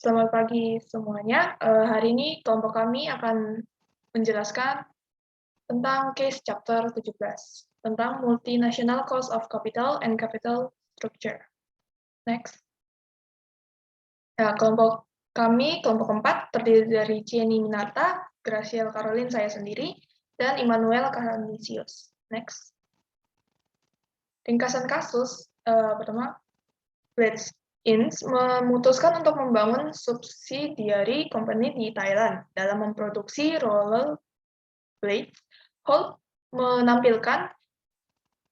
Selamat pagi semuanya. Hari ini kelompok kami akan menjelaskan tentang case chapter 17, tentang multinational cost of capital and capital structure. Next. Kelompok kami, kelompok keempat, terdiri dari Jenny Minarta, Graciel Caroline saya sendiri, dan Immanuel Carnisius. Next. Ringkasan kasus, pertama, Blades Inc. memutuskan untuk membangun subsidiary company di Thailand dalam memproduksi roller blades. Holt menampilkan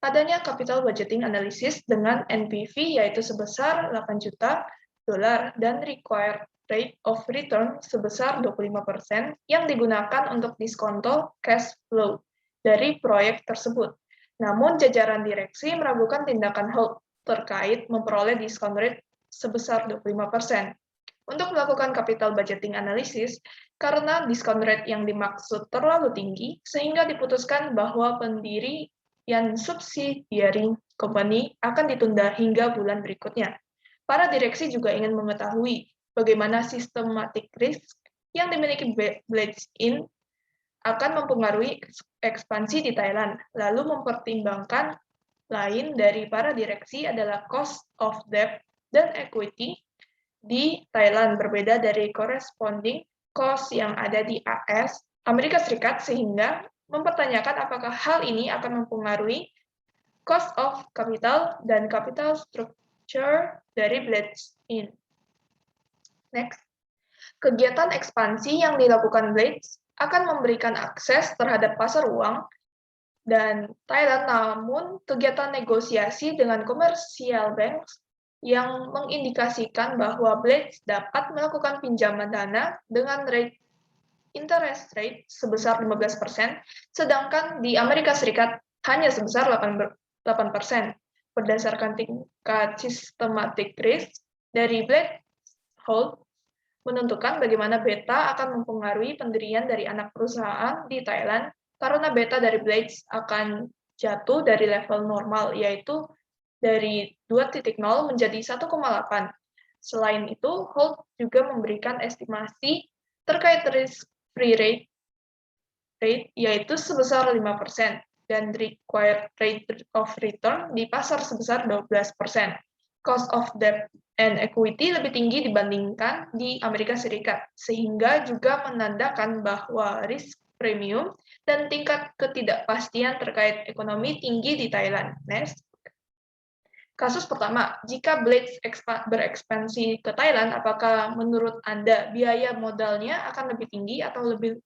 adanya capital budgeting analysis dengan NPV yaitu sebesar 8 juta dolar dan required rate of return sebesar 25% yang digunakan untuk diskonto cash flow dari proyek tersebut. Namun jajaran direksi meragukan tindakan Holt terkait memperoleh discount rate sebesar 25% untuk melakukan capital budgeting analysis karena discount rate yang dimaksud terlalu tinggi sehingga diputuskan bahwa pendirian subsidiary company akan ditunda hingga bulan berikutnya. Para direksi juga ingin mengetahui bagaimana systematic risk yang dimiliki Blades Inc. akan mempengaruhi ekspansi di Thailand, lalu mempertimbangkan lain dari para direksi adalah cost of debt dan equity di Thailand berbeda dari corresponding cost yang ada di AS, Amerika Serikat, sehingga mempertanyakan apakah hal ini akan mempengaruhi cost of capital dan capital structure dari Blades Inc. Next. Kegiatan ekspansi yang dilakukan Blades akan memberikan akses terhadap pasar uang dan Thailand, namun kegiatan negosiasi dengan commercial banks yang mengindikasikan bahwa Blades dapat melakukan pinjaman dana dengan interest rate sebesar 15%, sedangkan di Amerika Serikat hanya sebesar 8%. Berdasarkan tingkat systematic risk dari Blades, Holt menentukan bagaimana beta akan mempengaruhi pendirian dari anak perusahaan di Thailand karena beta dari Blades akan jatuh dari level normal, yaitu dari 2.0 menjadi 1,8. Selain itu, Holt juga memberikan estimasi terkait risk-free rate, yaitu sebesar 5%, dan required rate of return di pasar sebesar 12%. Cost of debt and equity lebih tinggi dibandingkan di Amerika Serikat, sehingga juga menandakan bahwa risk premium dan tingkat ketidakpastian terkait ekonomi tinggi di Thailand. Next. Kasus pertama, jika Blades berekspansi ke Thailand, apakah menurut Anda biaya modalnya akan lebih tinggi atau lebih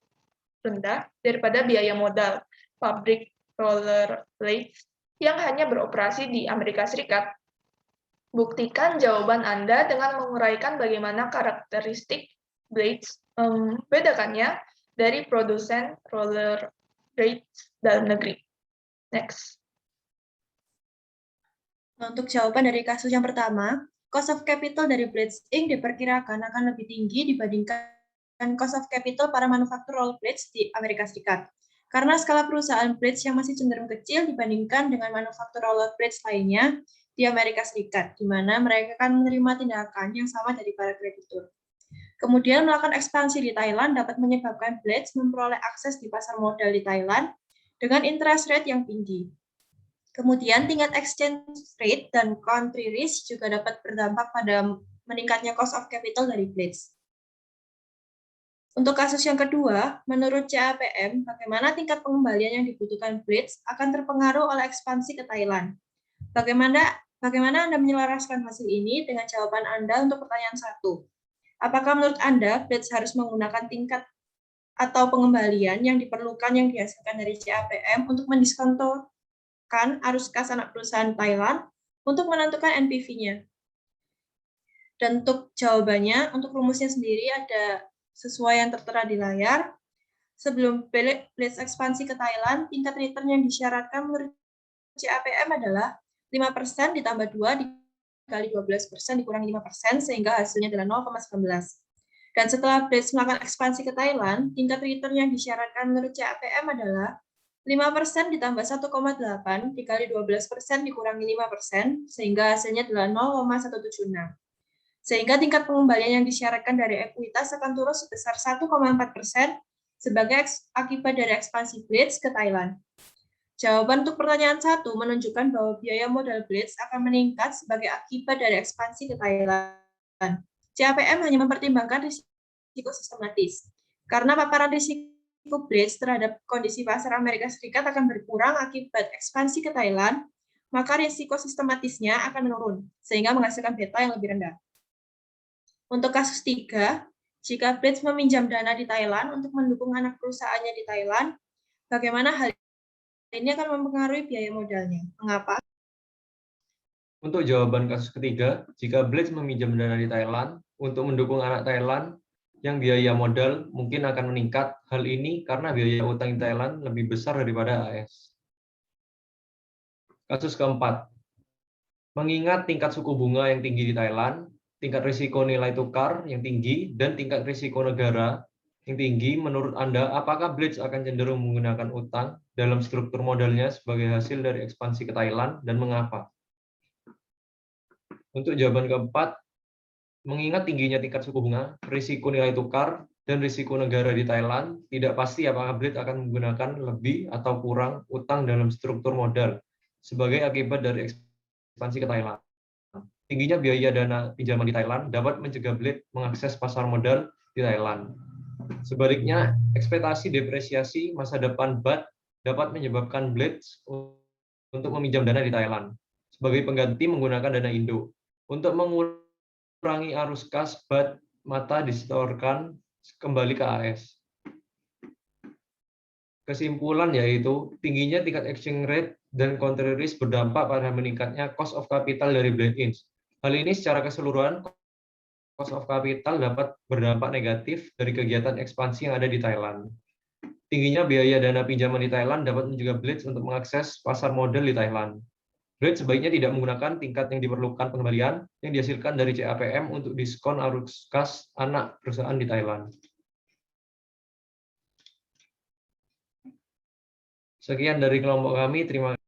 rendah daripada biaya modal pabrik roller blades yang hanya beroperasi di Amerika Serikat? Buktikan jawaban Anda dengan menguraikan bagaimana karakteristik blades membedakannya dari produsen roller blades dalam negeri. Next. Untuk jawaban dari kasus yang pertama, cost of capital dari Blades Inc. diperkirakan akan lebih tinggi dibandingkan cost of capital para manufaktur roller blades di Amerika Serikat. Karena skala perusahaan blades yang masih cenderung kecil dibandingkan dengan manufaktur roller blades lainnya di Amerika Serikat, di mana mereka akan menerima tindakan yang sama dari para kreditur. Kemudian melakukan ekspansi di Thailand dapat menyebabkan Blades memperoleh akses di pasar modal di Thailand dengan interest rate yang tinggi. Kemudian tingkat exchange rate dan country risk juga dapat berdampak pada meningkatnya cost of capital dari Blades. Untuk kasus yang kedua, menurut CAPM, bagaimana tingkat pengembalian yang dibutuhkan Blades akan terpengaruh oleh ekspansi ke Thailand. Bagaimana Anda menyelaraskan hasil ini dengan jawaban Anda untuk pertanyaan 1? Apakah menurut Anda Blades harus menggunakan tingkat atau pengembalian yang diperlukan yang dihasilkan dari CAPM untuk mendiskonto arus kas anak perusahaan Thailand untuk menentukan NPV-nya. Dan untuk jawabannya, untuk rumusnya sendiri ada sesuai yang tertera di layar. Sebelum Blades ekspansi ke Thailand, tingkat return yang disyaratkan menurut CAPM adalah 5% ditambah 2 dikali 12% dikurangi 5% sehingga hasilnya adalah 0,19. Dan setelah Blades melakukan ekspansi ke Thailand, tingkat return yang disyaratkan menurut CAPM adalah 5% ditambah 1,8 dikali 12% dikurangi 5% sehingga hasilnya adalah 0,176. sehingga tingkat pengembalian yang disyaratkan dari ekuitas akan turun sebesar 1,4% sebagai akibat dari ekspansi Blitz ke Thailand. Jawaban untuk pertanyaan 1 menunjukkan bahwa biaya modal Blitz akan meningkat sebagai akibat dari ekspansi ke Thailand. CAPM hanya mempertimbangkan risiko sistematis. Karena paparan risiko Blitz terhadap kondisi pasar Amerika Serikat akan berkurang akibat ekspansi ke Thailand, maka risiko sistematisnya akan menurun, sehingga menghasilkan beta yang lebih rendah. Untuk kasus 3, jika Blitz meminjam dana di Thailand untuk mendukung anak perusahaannya di Thailand, bagaimana hal ini akan mempengaruhi biaya modalnya? Mengapa? Untuk jawaban kasus ketiga, jika Blitz meminjam dana di Thailand untuk mendukung anak Thailand yang biaya modal mungkin akan meningkat. Hal ini karena biaya utang di Thailand lebih besar daripada AS. Kasus keempat, mengingat tingkat suku bunga yang tinggi di Thailand, tingkat risiko nilai tukar yang tinggi, dan tingkat risiko negara yang tinggi, menurut Anda, apakah Blitz akan cenderung menggunakan utang dalam struktur modalnya sebagai hasil dari ekspansi ke Thailand, dan mengapa? Untuk jawaban keempat, mengingat tingginya tingkat suku bunga, risiko nilai tukar, dan risiko negara di Thailand, tidak pasti apakah Blitz akan menggunakan lebih atau kurang utang dalam struktur modal sebagai akibat dari ekspansi ke Thailand. Tingginya biaya dana pinjaman di Thailand dapat mencegah Blitz mengakses pasar modal di Thailand. Sebaliknya, ekspektasi depresiasi masa depan BAT dapat menyebabkan Blitz untuk meminjam dana di Thailand sebagai pengganti menggunakan dana Indo. Untuk mengurangi arus kas BAT mata disetorkan kembali ke AS. Kesimpulan yaitu tingginya tingkat exchange rate dan counter risk berdampak pada meningkatnya cost of capital dari blend-in. Hal ini secara keseluruhan cost of capital dapat berdampak negatif dari kegiatan ekspansi yang ada di Thailand. Tingginya biaya dana pinjaman di Thailand dapat mencegah Blitz untuk mengakses pasar modal di Thailand. Blitz sebaiknya tidak menggunakan tingkat yang diperlukan pengembalian yang dihasilkan dari CAPM untuk diskon arus kas anak perusahaan di Thailand. Sekian dari kelompok kami, terima kasih.